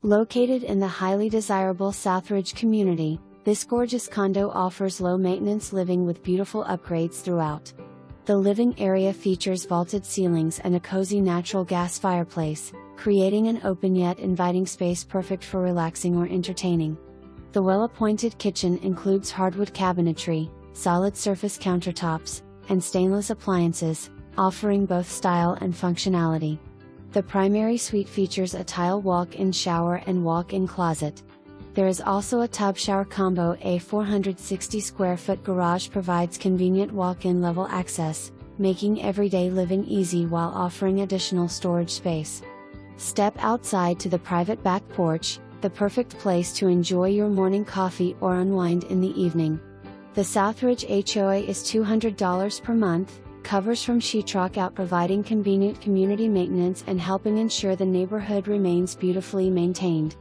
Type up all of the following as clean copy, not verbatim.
Located in the highly desirable Southridge community, this gorgeous condo offers low-maintenance living with beautiful upgrades throughout. The living area features vaulted ceilings and a cozy natural gas fireplace, creating an open yet inviting space perfect for relaxing or entertaining. The well-appointed kitchen includes hardwood cabinetry, solid surface countertops, and stainless appliances, offering both style and functionality. The primary suite features a tile walk-in shower and walk-in closet. There is also a tub shower combo. A 460 square foot garage provides convenient walk-in level access, making everyday living easy while offering additional storage space. Step outside to the private back porch, the perfect place to enjoy your morning coffee or unwind in the evening. The Southridge HOA is $200 per month, covers from Sheetrock out, providing convenient community maintenance and helping ensure the neighborhood remains beautifully maintained.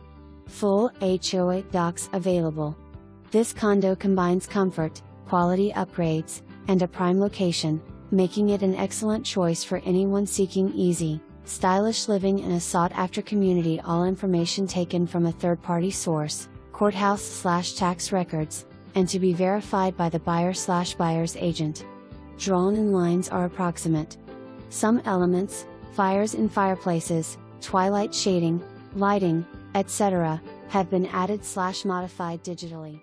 Full HOA docs available. This condo combines comfort, quality upgrades, and a prime location, making it an excellent choice for anyone seeking easy, stylish living in a sought-after community. All information taken from a third-party source, courthouse/tax records, and to be verified by the buyer/buyer's agent. Drawn-in lines are approximate. Some elements, fires in fireplaces, twilight shading, lighting, etc., have been added/modified digitally.